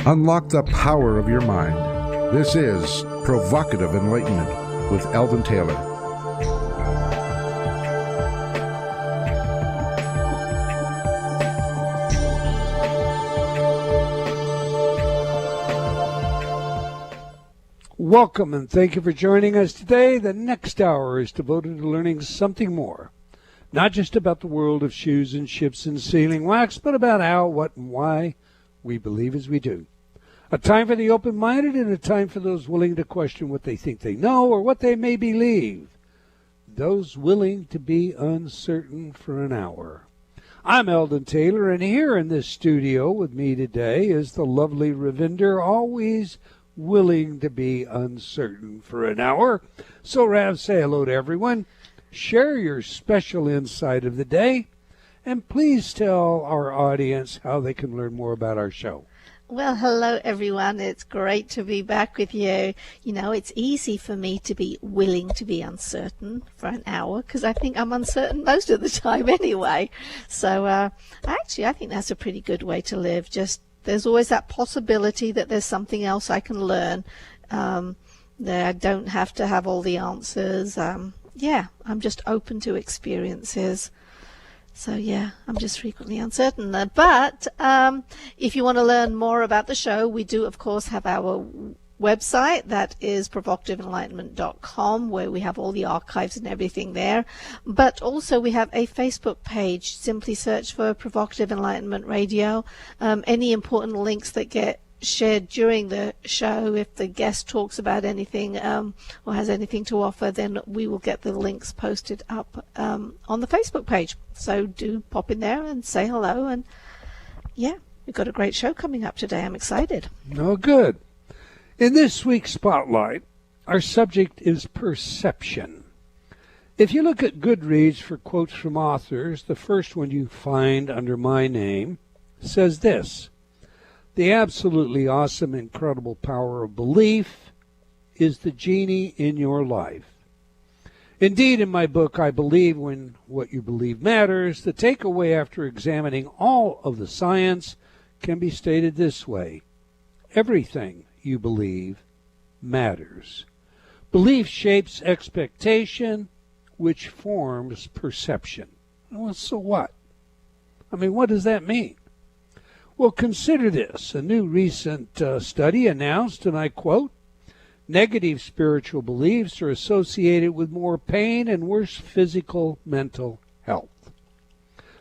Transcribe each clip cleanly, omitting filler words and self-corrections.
Unlock the power of your mind. This is Provocative Enlightenment with Eldon Taylor. Welcome and thank you for joining us today. The next hour is devoted to learning something more. Not just about the world of shoes and ships and sealing wax, but about how, what, and why we believe as we do. A time for the open-minded and a time for those willing to question what they think they know or what they may believe. Those willing to be uncertain for an hour. I'm Eldon Taylor, and here in this studio with me today is the lovely Ravinder, always willing to be uncertain for an hour. So, Rav, say hello to everyone. Share your special insight of the day, and please tell our audience how they can learn more about our show. Well, hello, everyone. It's great to be back with you. You know, it's easy for me to be willing to be uncertain for an hour because I think I'm uncertain most of the time anyway. So, actually, I think that's a pretty good way to live. Just there's always that possibility that there's something else I can learn, that I don't have to have all the answers. Yeah, I'm just open to experiences. So, yeah, I'm just frequently uncertain. But if you want to learn more about the show, we do, of course, have our website. That is provocativeenlightenment.com, where we have all the archives and everything there. But also we have a Facebook page. Simply search for Provocative Enlightenment Radio. Any important links that get shared during the show, if the guest talks about anything or has anything to offer, then we will get the links posted up on the Facebook page. So do pop in there and say hello. And yeah, we've got a great show coming up today. I'm excited. Oh, good. In this week's Spotlight, our subject is perception. If you look at Goodreads for quotes from authors, the first one you find under my name says this: "The absolutely awesome, incredible power of belief is the genie in your life." Indeed, in my book, I Believe When What You Believe Matters, the takeaway after examining all of the science can be stated this way: everything you believe matters. Belief shapes expectation, which forms perception. Well, so what? I mean, what does that mean? Well, consider this. A new recent study announced, and I quote, "Negative spiritual beliefs are associated with more pain and worse physical, mental health."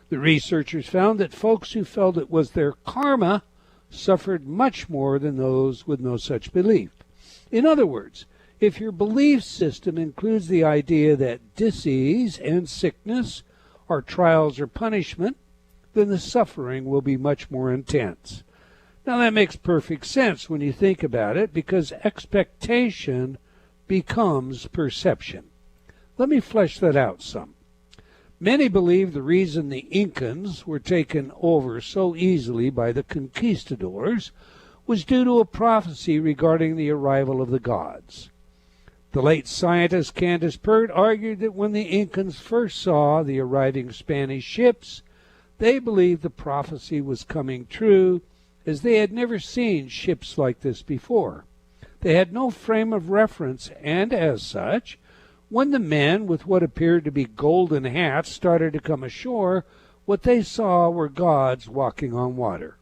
The researchers found that folks who felt it was their karma suffered much more than those with no such belief. In other words, if your belief system includes the idea that disease and sickness are trials or punishment, then the suffering will be much more intense. Now, that makes perfect sense when you think about it, because expectation becomes perception. Let me flesh that out some. Many believe the reason the Incans were taken over so easily by the conquistadors was due to a prophecy regarding the arrival of the gods. The late scientist Candace Pert argued that when the Incans first saw the arriving Spanish ships, they believed the prophecy was coming true, as they had never seen ships like this before. They had no frame of reference, and as such, when the men with what appeared to be golden hats started to come ashore, what they saw were gods walking on water.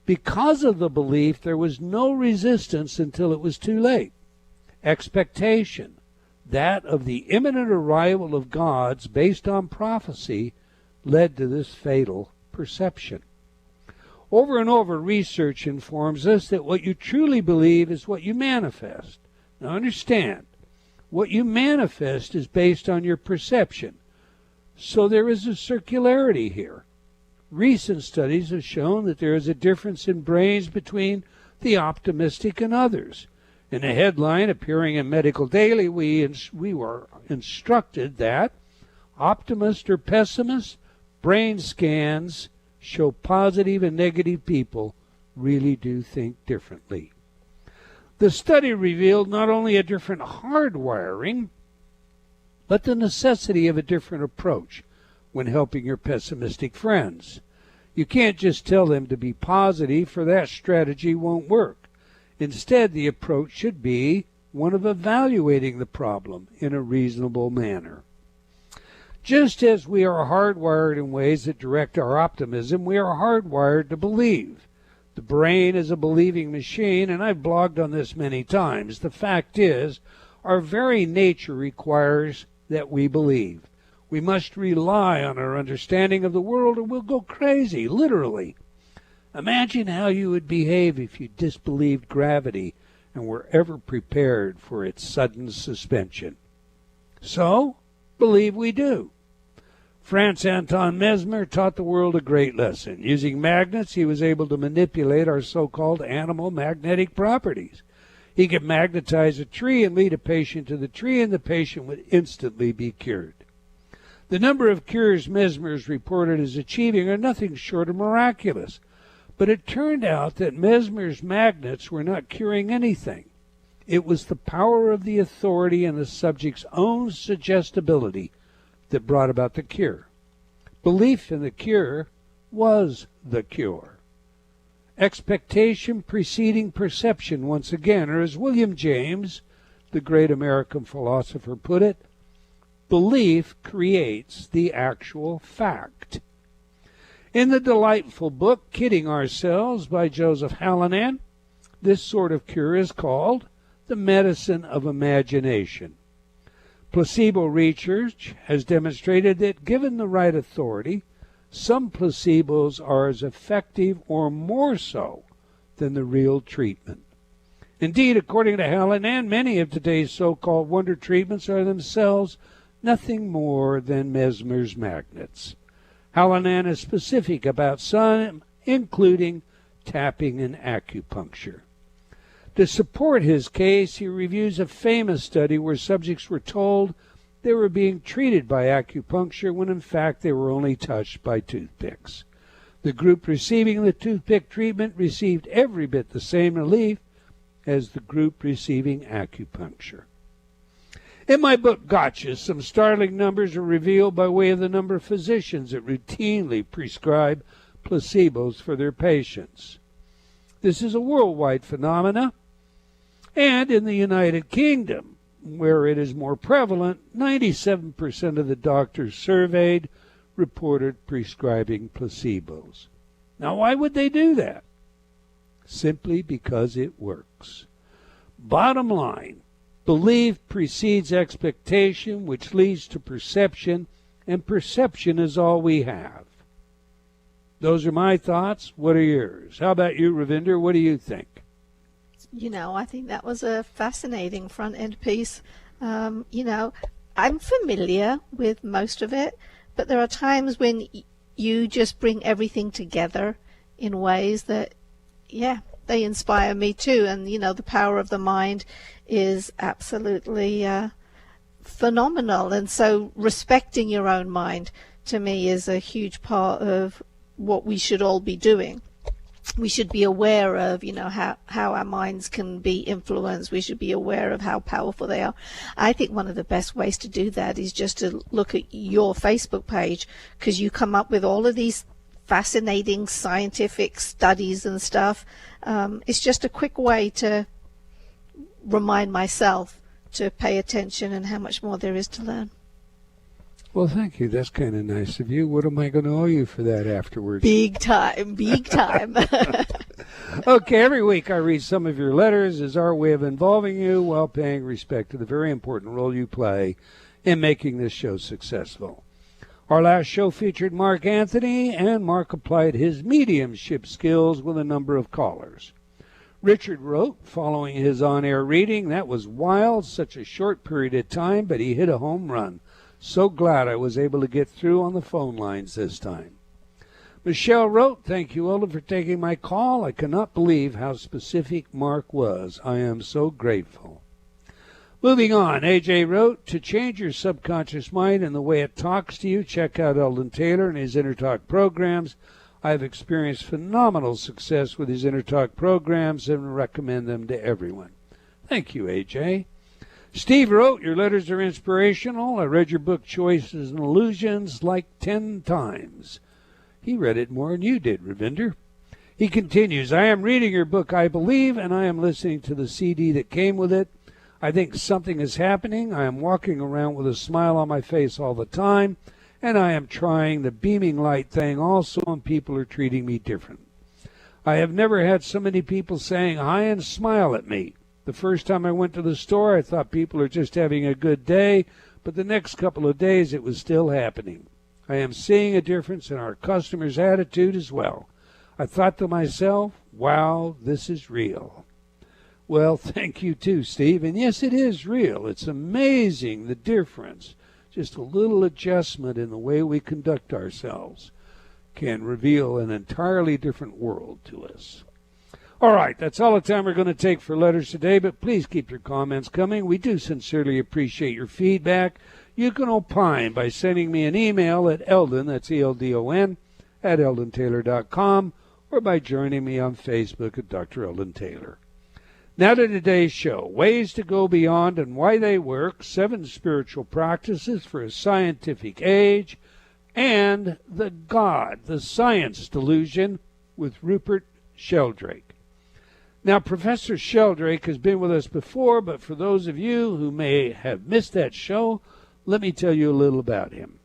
Because of the belief, there was no resistance until it was too late. Expectation, that of the imminent arrival of gods based on prophecy, led to this fatal perception. Over and over, research informs us that what you truly believe is what you manifest. Now understand, what you manifest is based on your perception. So there is a circularity here. Recent studies have shown that there is a difference in brains between the optimistic and others. In a headline appearing in Medical Daily, we were instructed that optimist or pessimist brain scans show positive and negative people really do think differently. The study revealed not only a different hardwiring, but the necessity of a different approach when helping your pessimistic friends. You can't just tell them to be positive, for that strategy won't work. Instead, the approach should be one of evaluating the problem in a reasonable manner. Just as we are hardwired in ways that direct our optimism, we are hardwired to believe. The brain is a believing machine, and I've blogged on this many times. The fact is, our very nature requires that we believe. We must rely on our understanding of the world or we'll go crazy, literally. Imagine how you would behave if you disbelieved gravity and were ever prepared for its sudden suspension. So, believe we do. Franz Anton Mesmer taught the world a great lesson. Using magnets, he was able to manipulate our so-called animal magnetic properties. He could magnetize a tree and lead a patient to the tree, and the patient would instantly be cured. The number of cures Mesmer is reported as achieving are nothing short of miraculous. But it turned out that Mesmer's magnets were not curing anything. It was the power of the authority and the subject's own suggestibility that brought about the cure. Belief in the cure was the cure. Expectation preceding perception, once again, or as William James, the great American philosopher, put it, belief creates the actual fact. In the delightful book, Kidding Ourselves by Joseph Hallinan, this sort of cure is called the medicine of imagination. Placebo research has demonstrated that given the right authority, some placebos are as effective or more so than the real treatment. Indeed, according to Hallinan, many of today's so-called wonder treatments are themselves nothing more than Mesmer's magnets. Hallinan is specific about some, including tapping and acupuncture. To support his case, he reviews a famous study where subjects were told they were being treated by acupuncture when in fact they were only touched by toothpicks. The group receiving the toothpick treatment received every bit the same relief as the group receiving acupuncture. In my book, Gotcha, some startling numbers are revealed by way of the number of physicians that routinely prescribe placebos for their patients. This is a worldwide phenomenon, and in the United Kingdom, where it is more prevalent, 97% of the doctors surveyed reported prescribing placebos. Now, why would they do that? Simply because it works. Bottom line, belief precedes expectation, which leads to perception, and perception is all we have. Those are my thoughts. What are yours? How about you, Ravinder? What do you think? You know, I think that was a fascinating front-end piece. I'm familiar with most of it, but there are times when you just bring everything together in ways that, they inspire me too. And, the power of the mind is absolutely phenomenal. And so respecting your own mind, to me, is a huge part of what we should all be doing. We should be aware of, how our minds can be influenced. We should be aware of how powerful they are. I think one of the best ways to do that is just to look at your Facebook page, because you come up with all of these fascinating scientific studies and stuff. It's just a quick way to remind myself to pay attention and how much more there is to learn. Well, thank you. That's kind of nice of you. What am I going to owe you for that afterwards? Big time, big time. Okay, every week I read some of your letters as our way of involving you while paying respect to the very important role you play in making this show successful. Our last show featured Mark Anthony, and Mark applied his mediumship skills with a number of callers. Richard wrote, following his on-air reading, "That was wild, such a short period of time, but he hit a home run. So glad I was able to get through on the phone lines this time." Michelle wrote, "Thank you, Ola, for taking my call. I cannot believe how specific Mark was. I am so grateful." Moving on, AJ wrote, "To change your subconscious mind and the way it talks to you, check out Eldon Taylor and his InnerTalk programs. I have experienced phenomenal success with his InnerTalk programs and recommend them to everyone." Thank you, AJ. Steve wrote, "Your letters are inspirational. I read your book, Choices and Illusions, like 10 times. He read it more than you did, Ravinder. He continues, I am reading your book, I believe, and I am listening to the CD that came with it. I think something is happening. I am walking around with a smile on my face all the time, and I am trying the beaming light thing also, and people are treating me different. I have never had so many people saying hi and smile at me. The first time I went to the store, I thought people are just having a good day, but the next couple of days it was still happening. I am seeing a difference in our customers' attitude as well. I thought to myself, wow, this is real. Well, thank you too, Steve. And yes, it is real. It's amazing the difference. Just a little adjustment in the way we conduct ourselves can reveal an entirely different world to us. All right, that's all the time we're going to take for letters today, but please keep your comments coming. We do sincerely appreciate your feedback. You can opine by sending me an email at Eldon, that's E-L-D-O-N, at eldontaylor.com, or by joining me on Facebook at Dr. Eldon Taylor. Now to today's show, ways to go beyond and why they work, 7 spiritual practices for a scientific age, and the Science Delusion with Rupert Sheldrake. Now, Professor Sheldrake has been with us before, but for those of you who may have missed that show, let me tell you a little about him.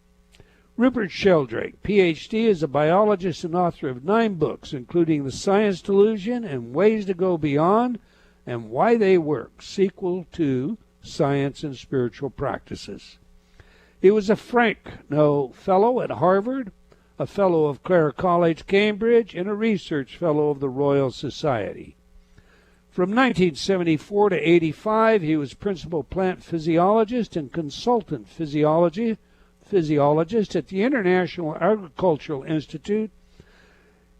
Rupert Sheldrake, Ph.D., is a biologist and author of 9 books, including The Science Delusion and Ways to Go Beyond, and Why They Work, sequel to Science and Spiritual Practices. He was a Frank-No Fellow at Harvard, a Fellow of Clare College, Cambridge, and a Research Fellow of the Royal Society. From 1974 to 85, he was Principal Plant Physiologist and Consultant Physiologist at the International Agricultural Institute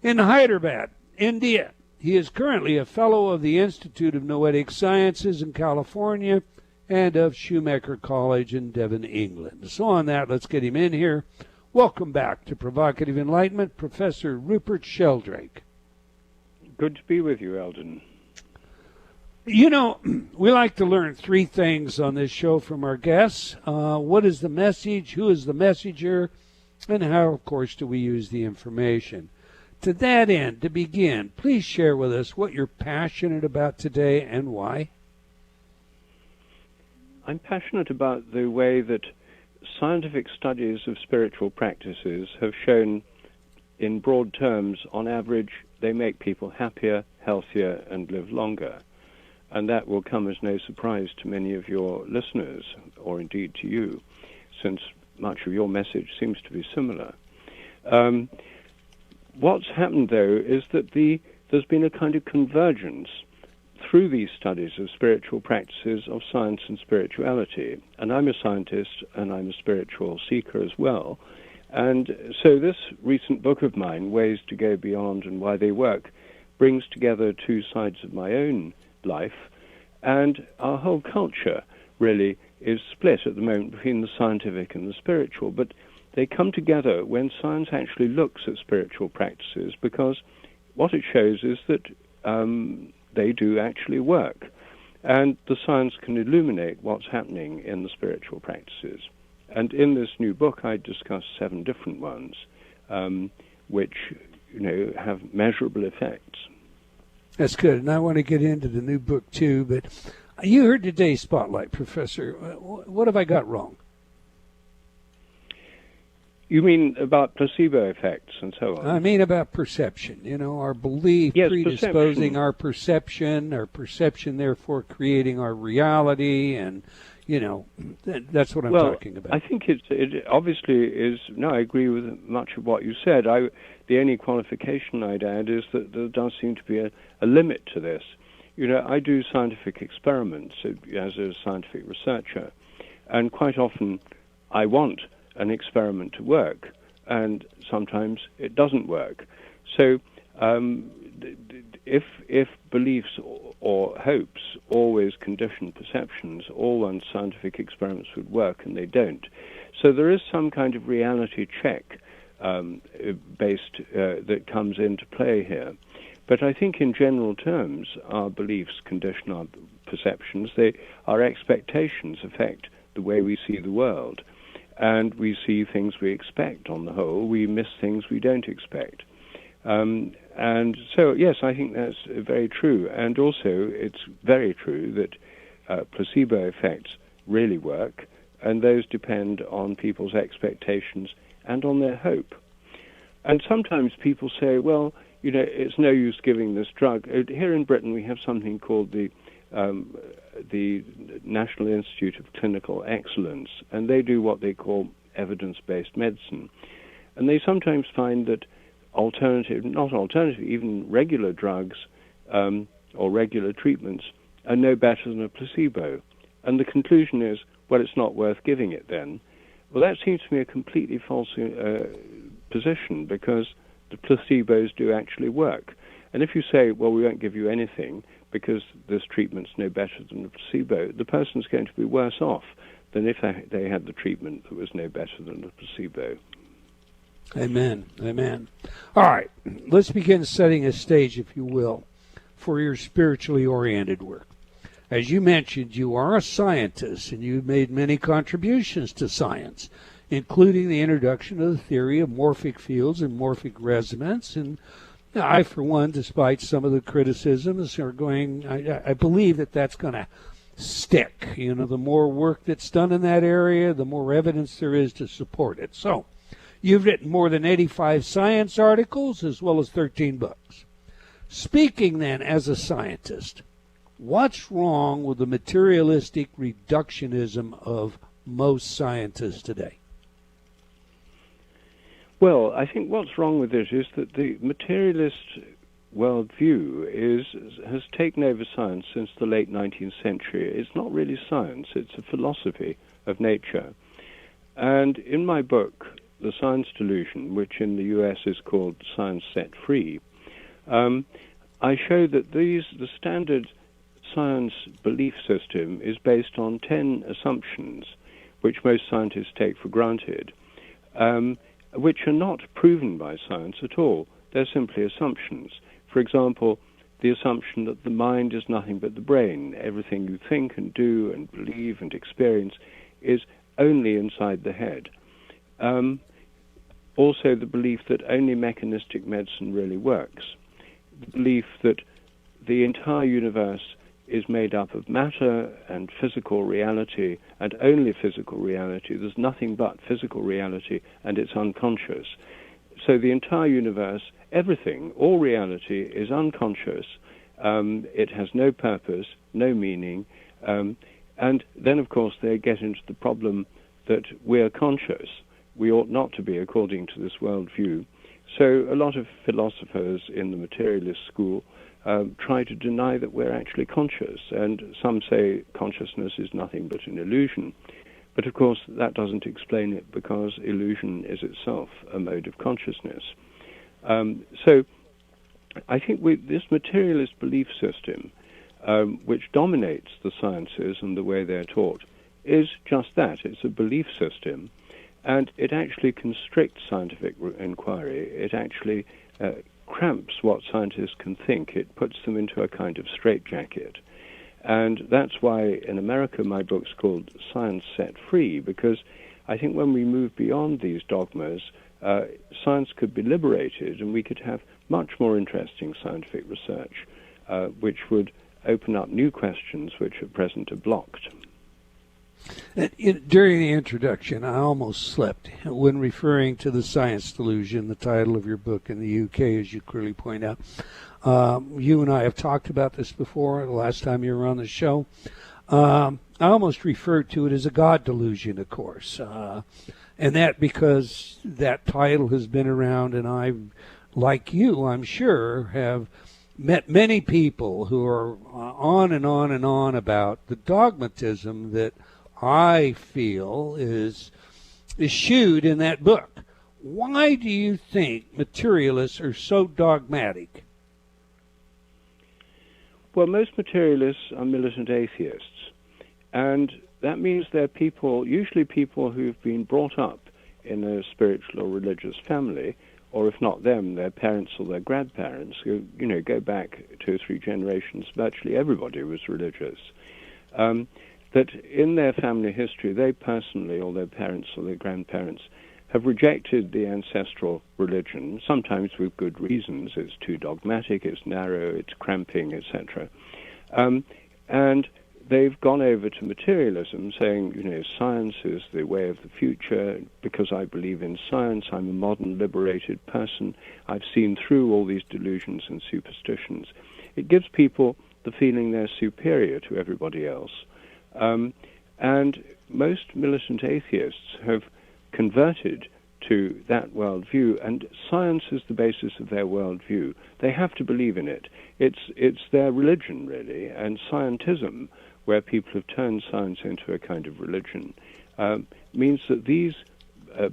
in Hyderabad, India. He is currently a Fellow of the Institute of Noetic Sciences in California and of Shoemaker College in Devon, England. So on that, let's get him in here. Welcome back to Provocative Enlightenment, Professor Rupert Sheldrake. Good to be with you, Eldon. You know, we like to learn 3 things on this show from our guests. What is the message? Who is the messenger? And how, of course, do we use the information? To that end, to begin, please share with us what you're passionate about today and why. I'm passionate about the way that scientific studies of spiritual practices have shown, in broad terms, on average, they make people happier, healthier, and live longer. And that will come as no surprise to many of your listeners, or indeed to you, since much of your message seems to be similar. What's happened, though, is that there's been a kind of convergence through these studies of spiritual practices of science and spirituality. And I'm a scientist, and I'm a spiritual seeker as well. And so this recent book of mine, Ways to Go Beyond and Why They Work, brings together 2 sides of my own life, and our whole culture really is split at the moment between the scientific and the spiritual, but they come together when science actually looks at spiritual practices, because what it shows is that they do actually work, and the science can illuminate what's happening in the spiritual practices. And in this new book I discuss 7 different ones which have measurable effects. That's good, and I want to get into the new book too, but you heard today's Spotlight, Professor. What have I got wrong? You mean about placebo effects and so on? I mean about perception, our belief predisposing our perception therefore creating our reality, and, that's what I'm talking about. I think it obviously is, I agree with much of what you said. The only qualification I'd add is that there does seem to be a limit to this. I do scientific experiments as a scientific researcher, and quite often I want an experiment to work, and sometimes it doesn't work. So if beliefs or hopes always condition perceptions, all one's scientific experiments would work, and they don't. So there is some kind of reality check based that comes into play here. But I think in general terms, our beliefs condition our perceptions. Our expectations affect the way we see the world. and we see things we expect on the whole. We miss things we don't expect. And so, yes, I think that's very true. And also, it's very true that placebo effects really work, and those depend on people's expectations and on their hope. And sometimes people say, well, you know, it's no use giving this drug. Here in Britain, we have something called the National Institute of Clinical Excellence, and they do what they call evidence-based medicine. And they sometimes find that even regular drugs or regular treatments are no better than a placebo. And the conclusion is, well, it's not worth giving it then. Well, that seems to me a completely false position, because the placebos do actually work. And if you say, well, we won't give you anything because this treatment's no better than a placebo, the person's going to be worse off than if they had the treatment that was no better than a placebo. Amen. Amen. All right. Let's begin setting a stage, if you will, for your spiritually oriented work. As you mentioned, you are a scientist, and you've made many contributions to science, including the introduction of the theory of morphic fields and morphic resonance. And I, for one, despite some of the criticisms, I believe that that's going to stick. You know, the more work that's done in that area, the more evidence there is to support it. So, you've written more than 85 science articles as well as 13 books. Speaking then as a scientist, what's wrong with the materialistic reductionism of most scientists today? Well, I think what's wrong with it is that the materialist worldview has taken over science since the late 19th century. It's not really science, it's a philosophy of nature. And in my book, The Science Delusion, which in the US is called Science Set Free, I show that the standard science belief system is based on 10 assumptions, which most scientists take for granted, which are not proven by science at all. They're simply assumptions. For example, the assumption that the mind is nothing but the brain. Everything you think and do and believe and experience is only inside the head. Also, the belief that only mechanistic medicine really works. The belief that the entire universe is made up of matter and physical reality, and only physical reality. There's nothing but physical reality, and it's unconscious. So the entire universe, everything, all reality is unconscious. It has no purpose, no meaning. And then, of course, they get into the problem that we're conscious. We ought not to be, according to this worldview. So a lot of philosophers in the materialist school try to deny that we're actually conscious, and some say consciousness is nothing but an illusion. But of course that doesn't explain it, because illusion is itself a mode of consciousness. So I think this materialist belief system, which dominates the sciences and the way they're taught, is just that. It's a belief system, and it actually constricts scientific inquiry. It actually cramps what scientists can think. It puts them into a kind of straitjacket. And that's why in America my book's called Science Set Free, because I think when we move beyond these dogmas, science could be liberated, and we could have much more interesting scientific research, which would open up new questions which at present are blocked. During the introduction, I almost slept when referring to the Science Delusion, the title of your book in the UK, as you clearly point out. You and I have talked about this before, the last time you were on the show. I almost referred to it as a God delusion, of course. And that because that title has been around, and I, like you, I'm sure, have met many people who are on and on and on about the dogmatism that I feel is eschewed in that book. Why do you think materialists are so dogmatic? Well, most materialists are militant atheists, and that means they're people, usually people who've been brought up in a spiritual or religious family, or if not them, their parents or their grandparents, who, go back 2 or 3 generations. Virtually everybody was religious. that in their family history, they personally, or their parents or their grandparents, have rejected the ancestral religion, sometimes with good reasons. It's too dogmatic, it's narrow, it's cramping, etc. And they've gone over to materialism, saying, science is the way of the future. Because I believe in science, I'm a modern, liberated person. I've seen through all these delusions and superstitions. It gives people the feeling they're superior to everybody else. And most militant atheists have converted to that worldview, and science is the basis of their worldview. They have to believe in it. It's their religion, really, and scientism, where people have turned science into a kind of religion, means that these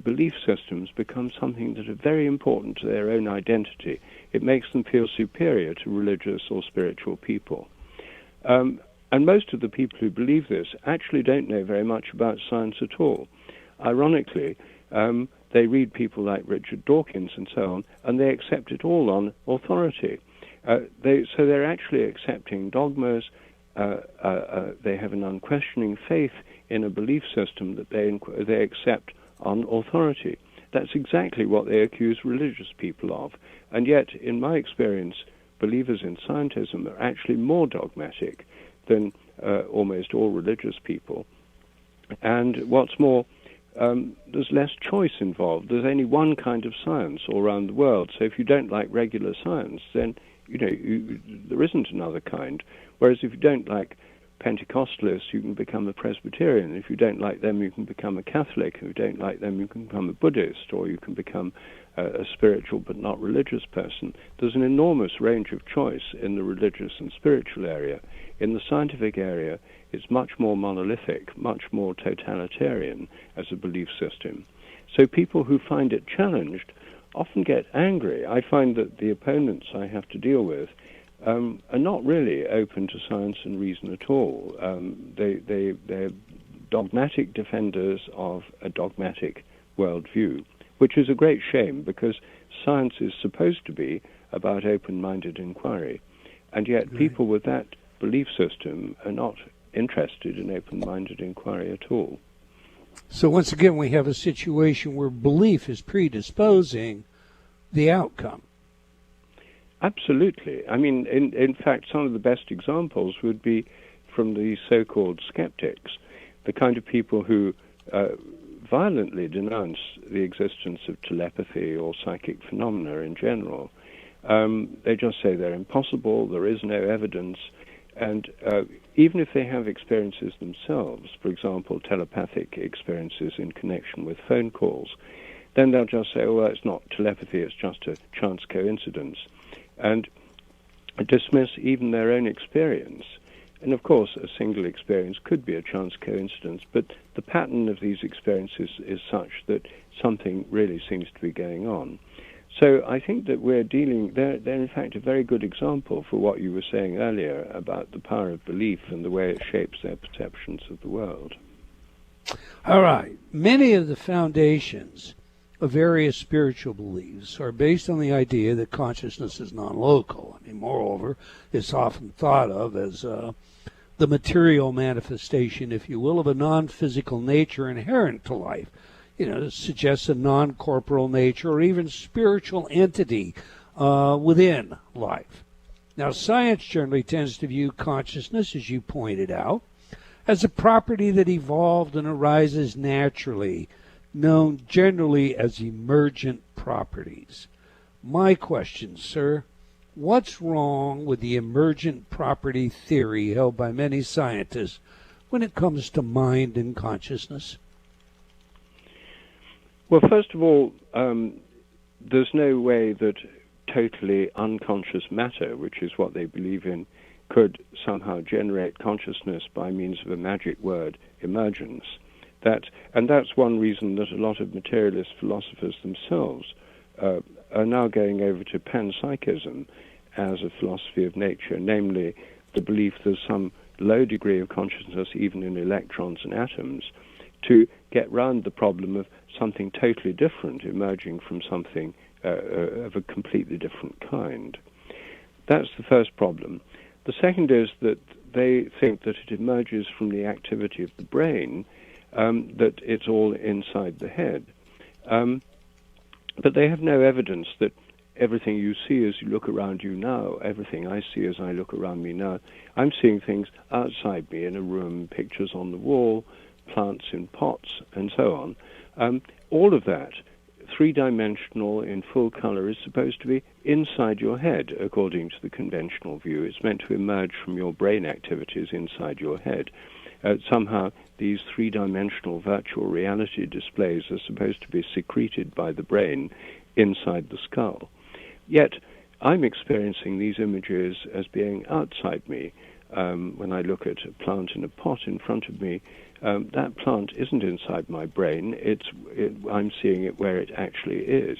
belief systems become something that are very important to their own identity. It makes them feel superior to religious or spiritual people. And most of the people who believe this actually don't know very much about science at all. Ironically, they read people like Richard Dawkins and so on, and they accept it all on authority. So they're actually accepting dogmas. They have an unquestioning faith in a belief system that they accept on authority. That's exactly what they accuse religious people of. And yet, in my experience, believers in scientism are actually more dogmatic than almost all religious people. And what's more, there's less choice involved. There's only one kind of science all around the world. So if you don't like regular science, then there isn't another kind. Whereas if you don't like Pentecostalists, you can become a Presbyterian. If you don't like them, you can become a Catholic. If you don't like them, you can become a Buddhist, or you can become a spiritual but not religious person. There's an enormous range of choice in the religious and spiritual area. In the scientific area, it's much more monolithic, much more totalitarian as a belief system. So people who find it challenged often get angry. I find that the opponents I have to deal with are not really open to science and reason at all. They're dogmatic defenders of a dogmatic worldview, which is a great shame because science is supposed to be about open-minded inquiry. And yet people with that belief system are not interested in open-minded inquiry at all. So once again, we have a situation where belief is predisposing the outcome. Absolutely. I mean, in fact, some of the best examples would be from the so-called skeptics, the kind of people who violently denounce the existence of telepathy or psychic phenomena in general. They just say they're impossible, there is no evidence, and even if they have experiences themselves, for example, telepathic experiences in connection with phone calls, then they'll just say, oh, well, it's not telepathy, it's just a chance coincidence, and dismiss even their own experience. And of course, a single experience could be a chance coincidence, but the pattern of these experiences is such that something really seems to be going on. So I think that we're dealing, they're in fact a very good example for what you were saying earlier about the power of belief and the way it shapes their perceptions of the world. All right. Many of the foundations of various spiritual beliefs are based on the idea that consciousness is non-local. I mean, moreover, it's often thought of as the material manifestation, if you will, of a non-physical nature inherent to life. It suggests a non-corporeal nature or even spiritual entity within life. Now, science generally tends to view consciousness, as you pointed out, as a property that evolved and arises naturally, known generally as emergent properties. My question, sir, what's wrong with the emergent property theory held by many scientists when it comes to mind and consciousness? Well, first of all, there's no way that totally unconscious matter, which is what they believe in, could somehow generate consciousness by means of a magic word, emergence. And that's one reason that a lot of materialist philosophers themselves are now going over to panpsychism as a philosophy of nature, namely the belief there's some low degree of consciousness even in electrons and atoms, to get round the problem of something totally different emerging from something of a completely different kind. That's the first problem. The second is that they think that it emerges from the activity of the brain, that it's all inside the head. But they have no evidence that everything you see as you look around you now, everything I see as I look around me now, I'm seeing things outside me in a room, pictures on the wall, plants in pots, and so on. All of that, three-dimensional in full color, is supposed to be inside your head, according to the conventional view. It's meant to emerge from your brain activities inside your head. Somehow, these three-dimensional virtual reality displays are supposed to be secreted by the brain inside the skull. Yet, I'm experiencing these images as being outside me. When I look at a plant in a pot in front of me, that plant isn't inside my brain. I'm seeing it where it actually is.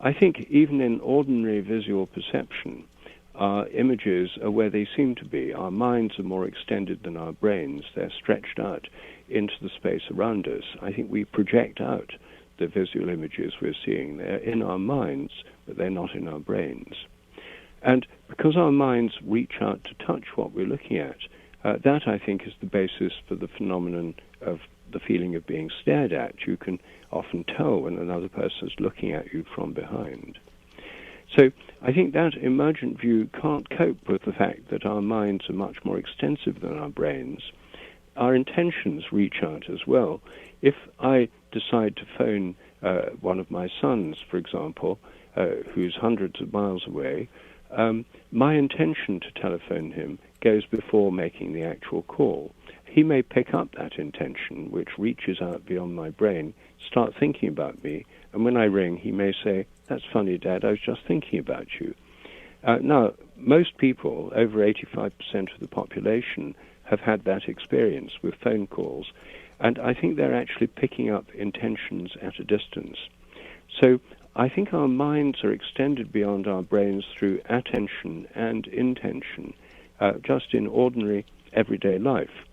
I think even in ordinary visual perception, our images are where they seem to be. Our minds are more extended than our brains. They're stretched out into the space around us. I think we project out the visual images we're seeing. They're in our minds, but they're not in our brains. And because our minds reach out to touch what we're looking at, that, I think, is the basis for the phenomenon of the feeling of being stared at. You can often tell when another person is looking at you from behind. So I think that emergent view can't cope with the fact that our minds are much more extensive than our brains. Our intentions reach out as well. If I decide to phone one of my sons, for example, who's hundreds of miles away, my intention to telephone him goes before making the actual call. He may pick up that intention, which reaches out beyond my brain, start thinking about me, and when I ring, he may say, "That's funny, Dad, I was just thinking about you." Now, most people, over 85% of the population, have had that experience with phone calls, and I think they're actually picking up intentions at a distance. So I think our minds are extended beyond our brains through attention and intention, just in ordinary, everyday life.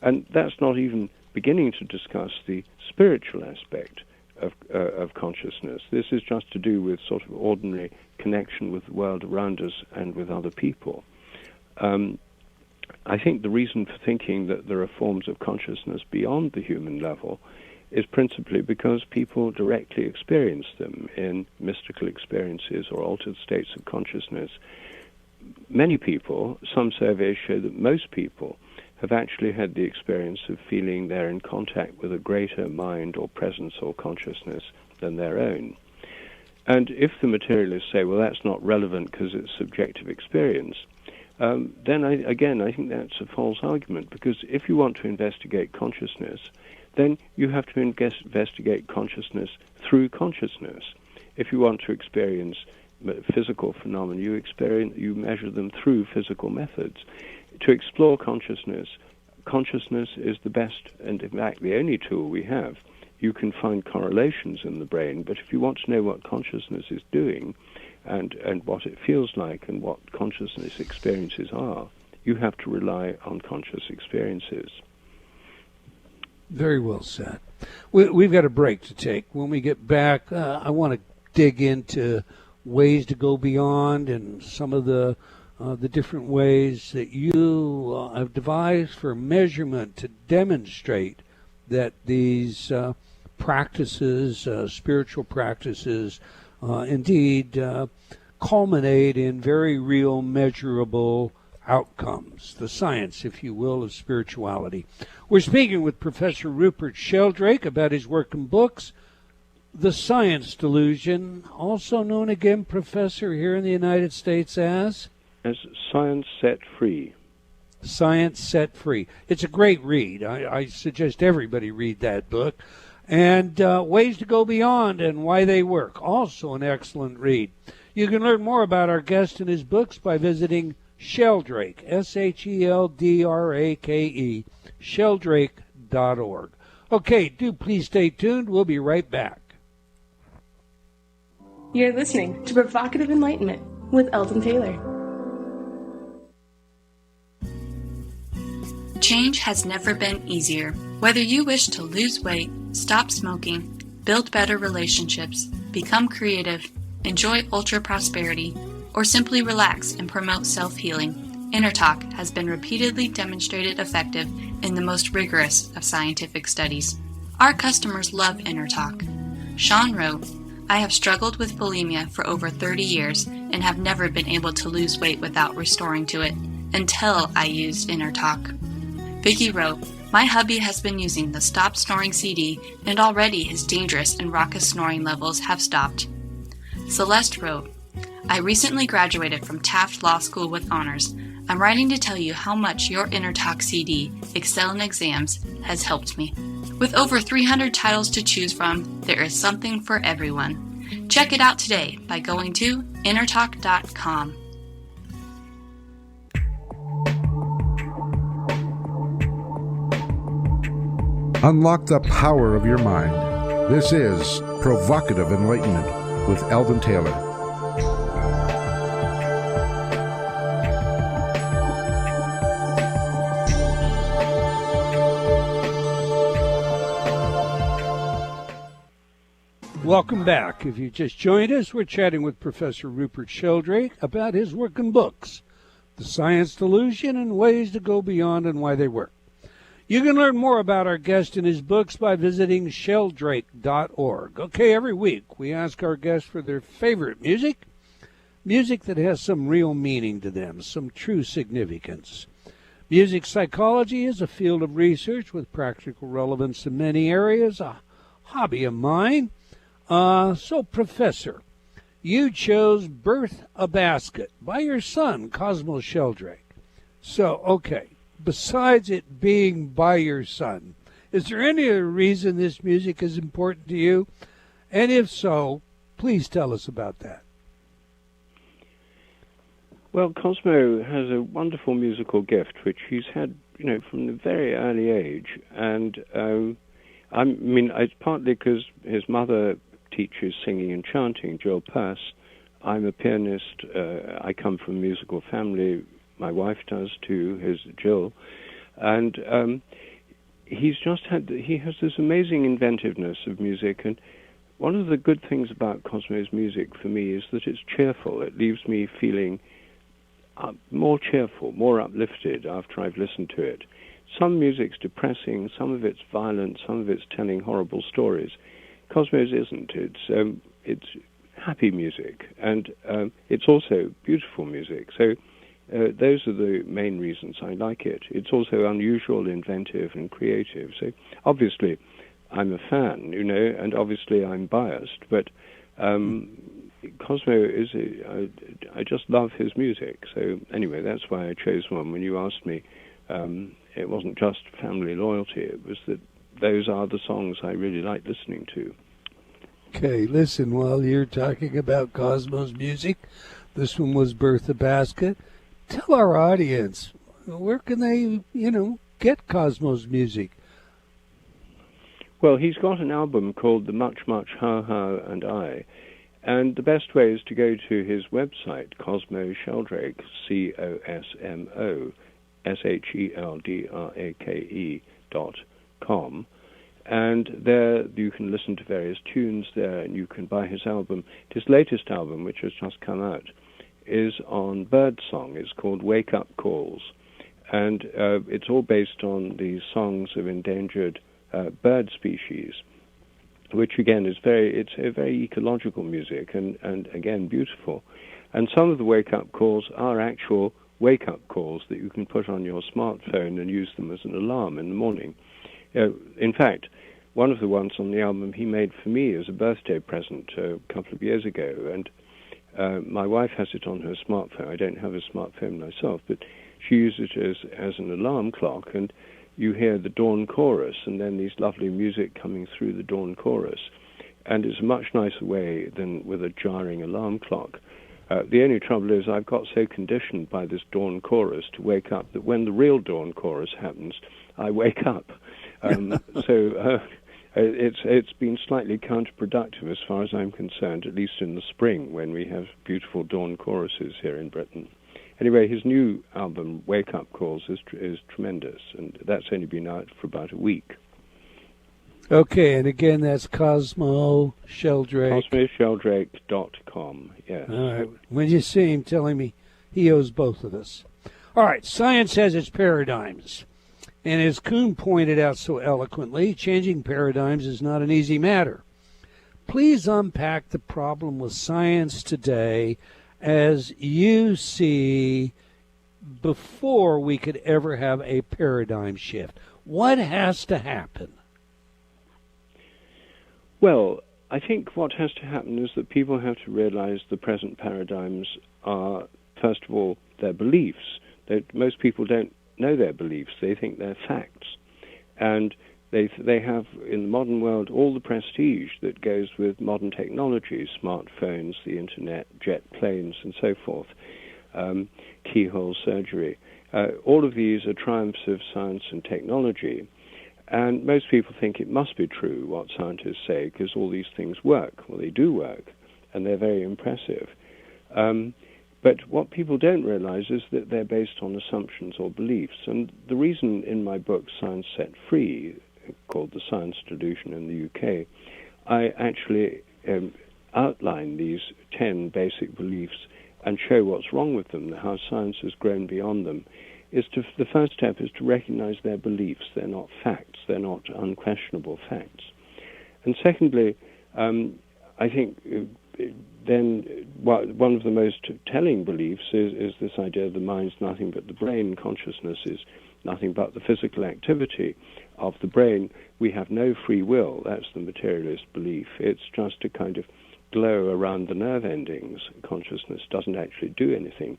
And that's not even beginning to discuss the spiritual aspect of consciousness. This is just to do with sort of ordinary connection with the world around us and with other people. I think the reason for thinking that there are forms of consciousness beyond the human level is principally because people directly experience them in mystical experiences or altered states of consciousness. Many people, some surveys show that most people, have actually had the experience of feeling they're in contact with a greater mind or presence or consciousness than their own. And if the materialists say, well, that's not relevant because it's subjective experience, then I think that's a false argument, because if you want to investigate consciousness, then you have to investigate consciousness through consciousness. If you want to experience physical phenomena, you measure them through physical methods. To explore consciousness is the best and, in fact, the only tool we have. You can find correlations in the brain, but if you want to know what consciousness is doing and what it feels like and what consciousness experiences are, you have to rely on conscious experiences. Very well said. We've got a break to take. When we get back, I want to dig into ways to go beyond and some of the different ways that you have devised for measurement to demonstrate that these practices, spiritual practices, indeed culminate in very real, measurable outcomes, the science, if you will, of spirituality. We're speaking with Professor Rupert Sheldrake about his work and books, The Science Delusion, also known again, Professor, here in the United States as Science Set Free. Science Set Free. It's a great read. I suggest everybody read that book. And Ways to Go Beyond and Why They Work, also an excellent read. You can learn more about our guest and his books by visiting Sheldrake, Sheldrake, Sheldrake.org. Okay, do please stay tuned. We'll be right back. You're listening to Provocative Enlightenment with Eldon Taylor. Change has never been easier. Whether you wish to lose weight, stop smoking, build better relationships, become creative, enjoy ultra prosperity, or simply relax and promote self-healing, Inner talk has been repeatedly demonstrated effective in the most rigorous of scientific studies. Our customers love Inner talk. Sean wrote, "I have struggled with bulimia for over 30 years and have never been able to lose weight without restoring to it until I used Inner talk." Vicky wrote, "My hubby has been using the Stop Snoring CD and already his dangerous and raucous snoring levels have stopped." Celeste wrote, "I recently graduated from Taft Law School with honors. I'm writing to tell you how much your Inner talk CD, Excel in Exams, has helped me. With over 300 titles to choose from, there is something for everyone. Check it out today by going to innertalk.com. Unlock the power of your mind. This is Provocative Enlightenment with Eldon Taylor. Welcome back. If you just joined us, we're chatting with Professor Rupert Sheldrake about his work and books, The Science Delusion and Ways to Go Beyond and Why They Work. You can learn more about our guest and his books by visiting sheldrake.org. Okay, every week we ask our guests for their favorite music that has some real meaning to them, some true significance. Music psychology is a field of research with practical relevance in many areas, a hobby of mine. So, Professor, you chose Birth a Basket by your son, Cosmo Sheldrake. So, okay, besides it being by your son, is there any other reason this music is important to you? And if so, please tell us about that. Well, Cosmo has a wonderful musical gift, which he's had, from a very early age. And, it's partly because his mother teaches singing and chanting, Jill Peirce. I'm a pianist. I come from a musical family. My wife does too, is Jill. And he has this amazing inventiveness of music. And one of the good things about Cosmo's music for me is that it's cheerful. It leaves me feeling more cheerful, more uplifted after I've listened to it. Some music's depressing, some of it's violent, some of it's telling horrible stories. Cosmo's isn't. It's happy music, and it's also beautiful music. So those are the main reasons I like it. It's also unusual, inventive, and creative. So obviously, I'm a fan, and obviously I'm biased. But Cosmo is. I just love his music. So anyway, that's why I chose one. When you asked me, it wasn't just family loyalty. It was that those are the songs I really like listening to. Okay, listen, while you're talking about Cosmo's music, this one was Birth a Basket. Tell our audience, where can they, get Cosmo's music? Well, he's got an album called The Much, Much, How, How, and I. And the best way is to go to his website, Cosmo Sheldrake, CosmoSheldrake.com. And there you can listen to various tunes there, and you can buy his album. His latest album, which has just come out, is on birdsong. It's called Wake Up Calls. And it's all based on the songs of endangered bird species, which again is it's a very ecological music and again beautiful. And some of the Wake Up Calls are actual wake-up calls that you can put on your smartphone and use them as an alarm in the morning. In fact, one of the ones on the album he made for me as a birthday present a couple of years ago, and my wife has it on her smartphone. I don't have a smartphone myself, but she uses it as an alarm clock, and you hear the dawn chorus, and then these lovely music coming through the dawn chorus. And it's a much nicer way than with a jarring alarm clock. The only trouble is I've got so conditioned by this dawn chorus to wake up that when the real dawn chorus happens, I wake up. It's been slightly counterproductive as far as I'm concerned, at least in the spring when we have beautiful dawn choruses here in Britain. Anyway, his new album, Wake Up Calls, is tremendous, and that's only been out for about a week. Okay, and again, that's Cosmo Sheldrake. CosmoSheldrake.com, yes. All right. When you see him, telling me he owes both of us. All right, science has its paradigms. And as Kuhn pointed out so eloquently, changing paradigms is not an easy matter. Please unpack the problem with science today as you see before we could ever have a paradigm shift. What has to happen? Well, I think what has to happen is that people have to realize the present paradigms are, first of all, their beliefs. That most people don't know their beliefs. They think they're facts. And they have, in the modern world, all the prestige that goes with modern technologies, smartphones, the internet, jet planes, and so forth, keyhole surgery. All of these are triumphs of science and technology. And most people think it must be true what scientists say, because all these things work. Well, they do work, and they're very impressive. But what people don't realize is that they're based on assumptions or beliefs. And the reason in my book, Science Set Free, called the Science Delusion in the UK, I actually outline these 10 basic beliefs and show what's wrong with them, how science has grown beyond them. The first step is to recognize their beliefs. They're not facts. They're not unquestionable facts. And secondly, I think then one of the most telling beliefs is this idea the mind's nothing but the brain. Consciousness is nothing but the physical activity of the brain. We have no free will. That's the materialist belief. It's just a kind of glow around the nerve endings. Consciousness doesn't actually do anything.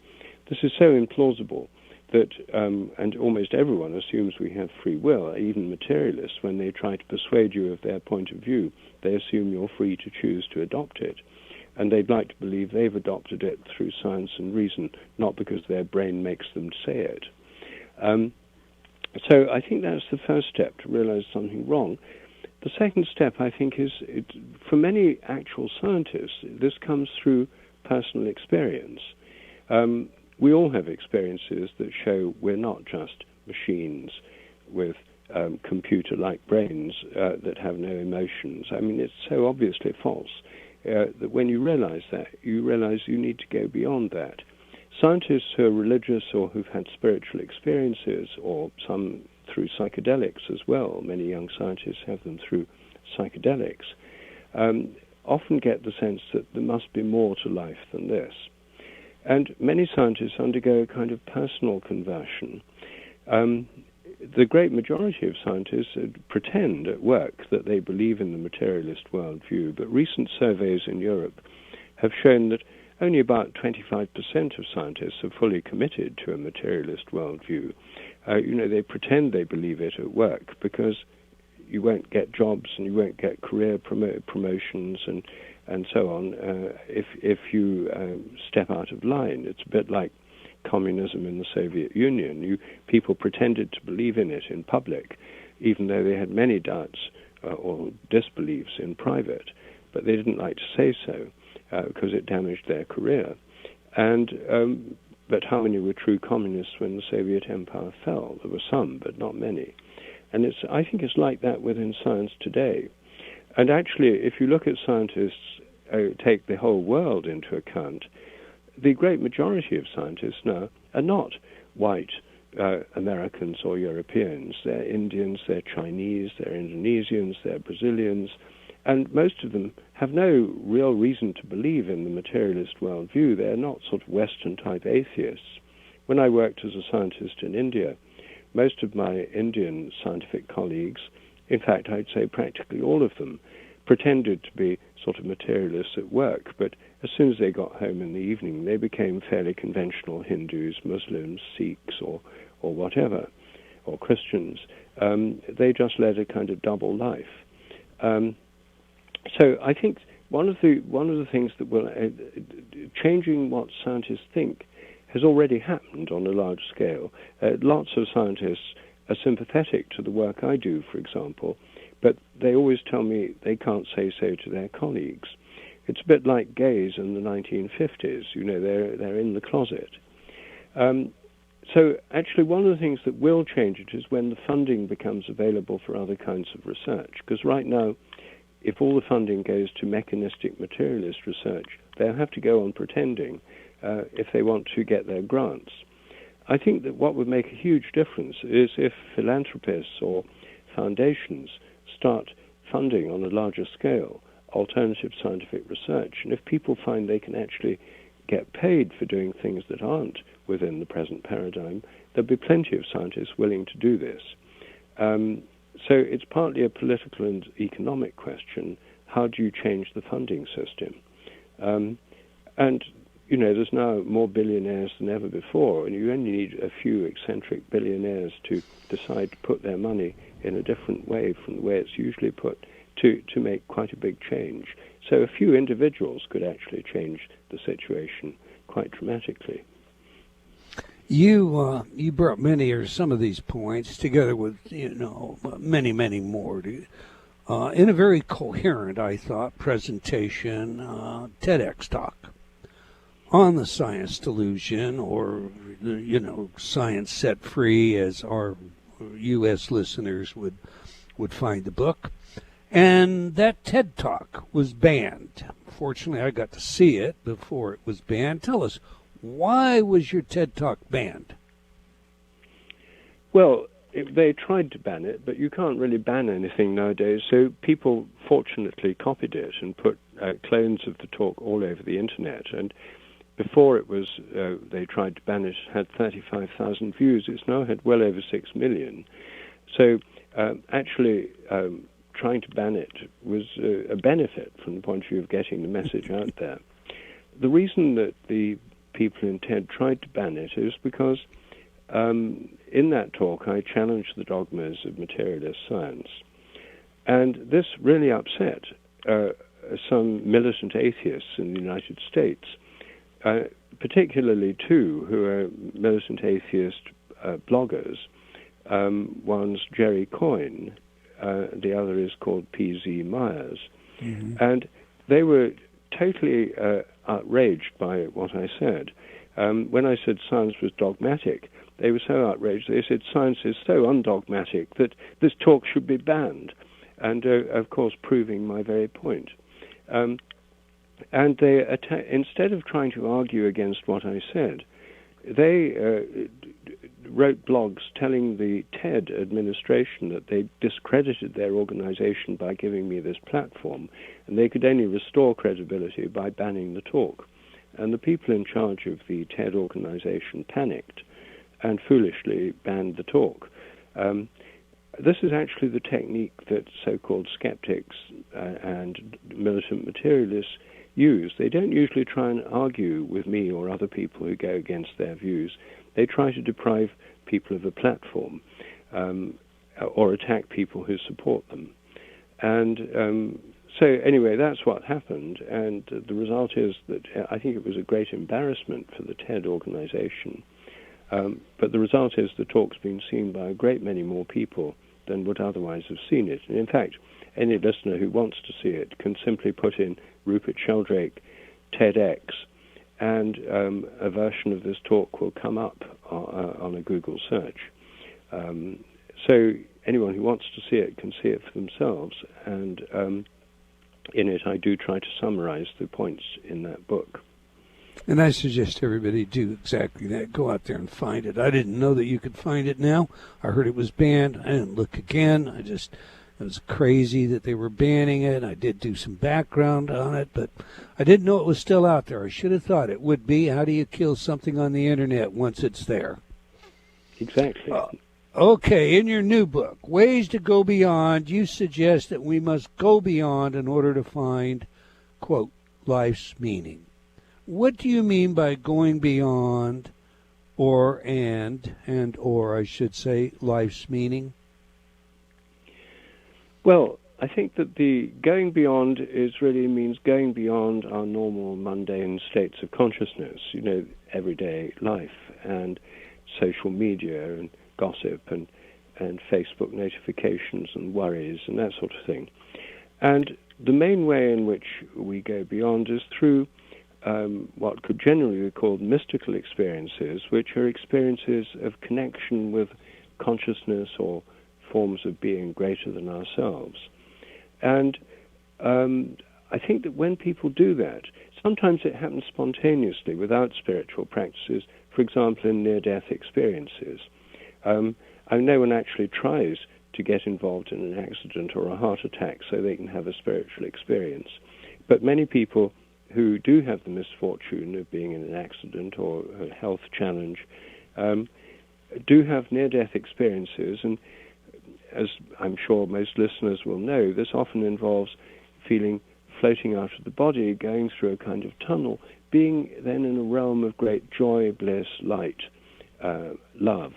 This is so implausible that, and almost everyone assumes we have free will, even materialists. When they try to persuade you of their point of view, they assume you're free to choose to adopt it. And they'd like to believe they've adopted it through science and reason, not because their brain makes them say it. So I think that's the first step, to realize something wrong. The second step, I think, is, for many actual scientists, this comes through personal experience. We all have experiences that show we're not just machines with computer-like brains that have no emotions. I mean, it's so obviously false that when you realize that, you realize you need to go beyond that. Scientists who are religious or who've had spiritual experiences, or some through psychedelics as well, many young scientists have them through psychedelics, often get the sense that there must be more to life than this. And many scientists undergo a kind of personal conversion. The great majority of scientists pretend at work that they believe in the materialist worldview, but recent surveys in Europe have shown that only about 25% of scientists are fully committed to a materialist worldview. They pretend they believe it at work because you won't get jobs and you won't get career promotions and so on if you step out of line. It's a bit like communism in the Soviet Union. People pretended to believe in it in public, even though they had many doubts or disbeliefs in private, but they didn't like to say so because it damaged their career. But how many were true communists when the Soviet Empire fell? There were some, but not many. And I think it's like that within science today. And actually, if you look at scientists, take the whole world into account, the great majority of scientists now are not white Americans or Europeans. They're Indians, they're Chinese, they're Indonesians, they're Brazilians, and most of them have no real reason to believe in the materialist worldview. They're not sort of Western-type atheists. When I worked as a scientist in India, most of my Indian scientific colleagues, in fact, I'd say practically all of them, pretended to be sort of materialists at work, but as soon as they got home in the evening, they became fairly conventional Hindus, Muslims, Sikhs, or whatever, or Christians. They just led a kind of double life. So I think one of the things that will changing what scientists think has already happened on a large scale. Lots of scientists are sympathetic to the work I do, for example, but they always tell me they can't say so to their colleagues. It's a bit like gays in the 1950s. They're in the closet. So actually one of the things that will change it is when the funding becomes available for other kinds of research. Because right now, if all the funding goes to mechanistic materialist research, they'll have to go on pretending if they want to get their grants. I think that what would make a huge difference is if philanthropists or foundations start funding on a larger scale alternative scientific research, and if people find they can actually get paid for doing things that aren't within the present paradigm, there'll be plenty of scientists willing to do this. So it's partly a political and economic question. How do you change the funding system? And, you know, there's now more billionaires than ever before, and you only need a few eccentric billionaires to decide to put their money in a different way from the way it's usually put to make quite a big change. So a few individuals could actually change the situation quite dramatically. You brought many or some of these points together with, many, many more in a very coherent, I thought, presentation, Tedx talk on the Science Delusion, or, Science Set Free, as our U.S. listeners would find the book. And that TED Talk was banned. Fortunately, I got to see it before it was banned. Tell us, why was your TED Talk banned? Well, they tried to ban it, but you can't really ban anything nowadays. So people fortunately copied it and put clones of the talk all over the internet. And before it was, they tried to ban it, had 35,000 views. It's now had well over 6 million. So actually, trying to ban it was a benefit from the point of view of getting the message out there. The reason that the people in TED tried to ban it is because in that talk I challenged the dogmas of materialist science. And this really upset some militant atheists in the United States, particularly two who are militant atheist bloggers. One's Jerry Coyne, the other is called P.Z. Myers. Mm-hmm. And they were totally outraged by what I said. When I said science was dogmatic, they were so outraged. They said science is so undogmatic that this talk should be banned, and of course proving my very point. And they instead of trying to argue against what I said, they wrote blogs telling the TED administration that they discredited their organization by giving me this platform, and they could only restore credibility by banning the talk. And the people in charge of the TED organization panicked and foolishly banned the talk. This is actually the technique that so-called skeptics and militant materialists use. They don't usually try and argue with me or other people who go against their views. They try to deprive people of a platform or attack people who support them. And so anyway, that's what happened. And the result is that I think it was a great embarrassment for the TED organization. But the result is the talk's been seen by a great many more people than would otherwise have seen it. And in fact, any listener who wants to see it can simply put in Rupert Sheldrake, Tedx, and a version of this talk will come up on a Google search. So anyone who wants to see it can see it for themselves. And in it, I do try to summarize the points in that book. And I suggest everybody do exactly that. Go out there and find it. I didn't know that you could find it now. I heard it was banned. I didn't look again. It was crazy that they were banning it. I did do some background on it, but I didn't know it was still out there. I should have thought it would be. How do you kill something on the internet once it's there? Exactly. Okay, in your new book, Ways to Go Beyond, you suggest that we must go beyond in order to find, quote, life's meaning. What do you mean by going beyond or I should say, life's meaning? Well, I think that the going beyond really means going beyond our normal mundane states of consciousness, everyday life and social media and gossip and Facebook notifications and worries and that sort of thing. And the main way in which we go beyond is through what could generally be called mystical experiences, which are experiences of connection with consciousness or forms of being greater than ourselves. And I think that when people do that, sometimes it happens spontaneously without spiritual practices. for example, in near-death experiences. No one actually tries to get involved in an accident or a heart attack so they can have a spiritual experience. But many people who do have the misfortune of being in an accident or a health challenge do have near-death experiences, and as I'm sure most listeners will know, this often involves feeling floating out of the body, going through a kind of tunnel, being then in a realm of great joy, bliss, light, love.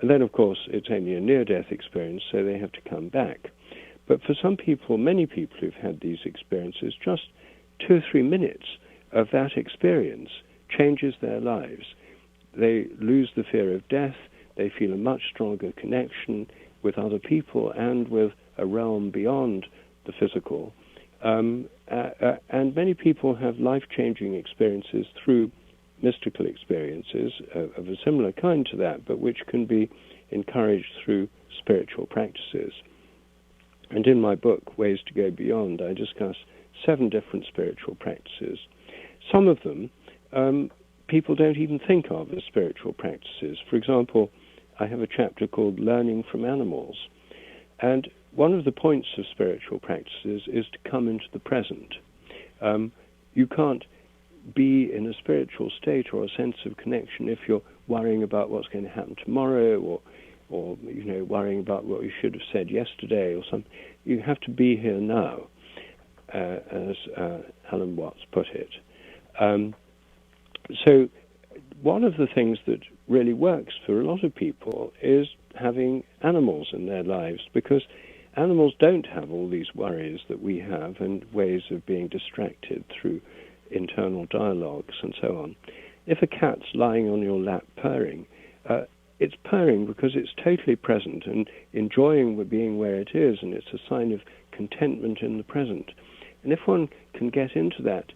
And then, of course, it's only a near-death experience, so they have to come back. But for some people, many people who've had these experiences, just 2 or 3 minutes of that experience changes their lives. They lose the fear of death, they feel a much stronger connection with other people and with a realm beyond the physical. And many people have life-changing experiences through mystical experiences of a similar kind to that, but which can be encouraged through spiritual practices. And in my book, Ways to Go Beyond, I discuss 7 different spiritual practices. Some of them people don't even think of as spiritual practices. For example, I have a chapter called Learning from Animals. And one of the points of spiritual practices is to come into the present. You can't be in a spiritual state or a sense of connection if you're worrying about what's going to happen tomorrow or worrying about what you should have said yesterday or something. You have to be here now, as Alan Watts put it. So one of the things that really works for a lot of people is having animals in their lives, because animals don't have all these worries that we have and ways of being distracted through internal dialogues and so on. If a cat's lying on your lap purring, it's purring because it's totally present and enjoying being where it is, and it's a sign of contentment in the present. And if one can get into that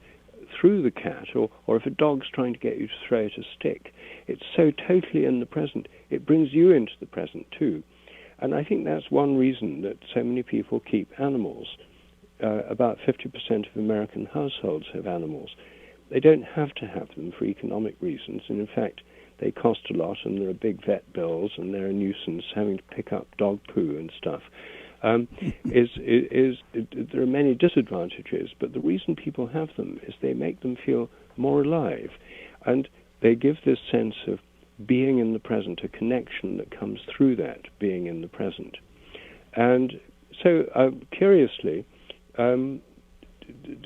through the cat, or if a dog's trying to get you to throw it a stick, it's so totally in the present, it brings you into the present too. And I think that's one reason that so many people keep animals. About 50% of American households have animals. They don't have to have them for economic reasons, and in fact, they cost a lot, and there are big vet bills, and they're a nuisance having to pick up dog poo and stuff. There are many disadvantages, but the reason people have them is they make them feel more alive, and they give this sense of being in the present, a connection that comes through that being in the present. And so, curiously,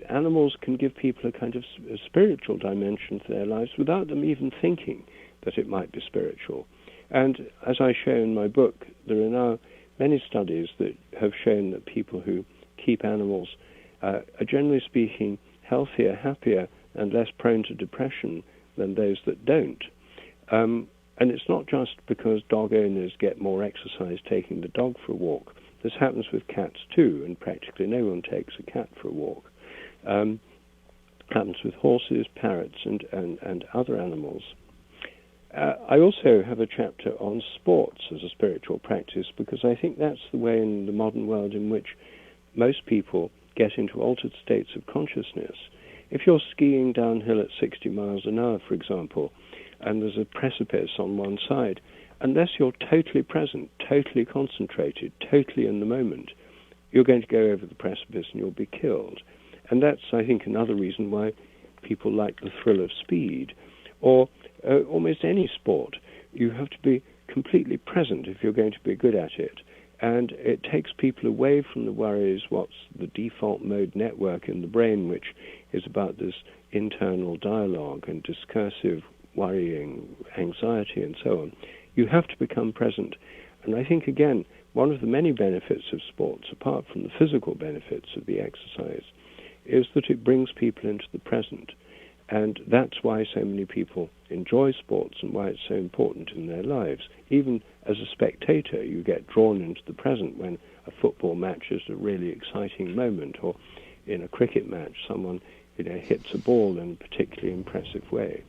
animals can give people a kind of a spiritual dimension to their lives without them even thinking that it might be spiritual. And as I show in my book, there are now many studies that have shown that people who keep animals are, generally speaking, healthier, happier, and less prone to depression than those that don't. And it's not just because dog owners get more exercise taking the dog for a walk. This happens with cats too, and practically no one takes a cat for a walk. Happens with horses, parrots, and other animals. I also have a chapter on sports as a spiritual practice, because I think that's the way in the modern world in which most people get into altered states of consciousness. If you're skiing downhill at 60 miles an hour, for example, and there's a precipice on one side, unless you're totally present, totally concentrated, totally in the moment, you're going to go over the precipice and you'll be killed. And that's, I think, another reason why people like the thrill of speed. Or almost any sport, you have to be completely present if you're going to be good at it. And it takes people away from the worries, what's the default mode network in the brain, which is about this internal dialogue and discursive worrying, anxiety, and so on. You have to become present. And I think, again, one of the many benefits of sports, apart from the physical benefits of the exercise, is that it brings people into the present. And that's why so many people enjoy sports and why it's so important in their lives. Even as a spectator, you get drawn into the present when a football match is a really exciting moment, or in a cricket match, someone hits a ball in a particularly impressive way.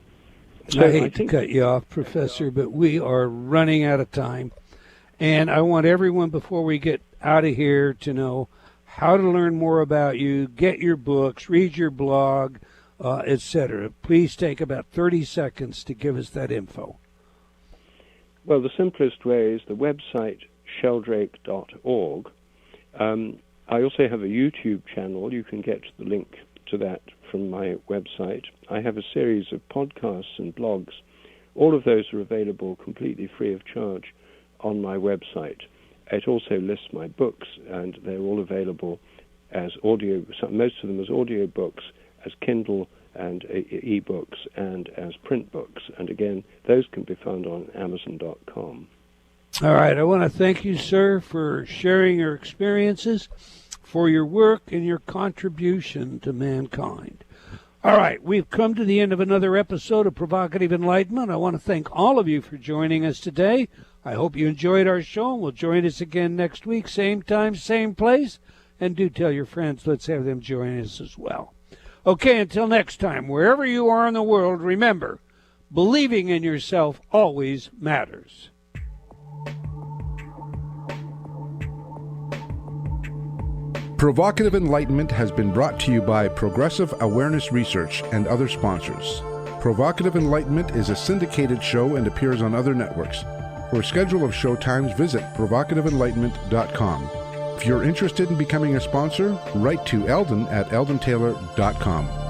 So I hate to cut you off, Professor, but we are running out of time. And I want everyone, before we get out of here, to know how to learn more about you, get your books, read your blog, etc. Please take about 30 seconds to give us that info. Well, the simplest way is the website sheldrake.org. I also have a YouTube channel. You can get the link to that from my website. I have a series of podcasts and blogs. All of those are available completely free of charge on my website. It also lists my books, and they're all available as audio, most of them as audio books, as Kindle and e-books, and as print books. And again, those can be found on Amazon.com. All right. I want to thank you, sir, for sharing your experiences, for your work, and your contribution to mankind. All right. We've come to the end of another episode of Provocative Enlightenment. I want to thank all of you for joining us today. I hope you enjoyed our show, and will join us again next week, same time, same place. And do tell your friends, let's have them join us as well. Okay, until next time, wherever you are in the world, remember, believing in yourself always matters. Provocative Enlightenment has been brought to you by Progressive Awareness Research and other sponsors. Provocative Enlightenment is a syndicated show and appears on other networks. For a schedule of show times, visit provocativeenlightenment.com. If you're interested in becoming a sponsor, write to Eldon at eldontaylor.com.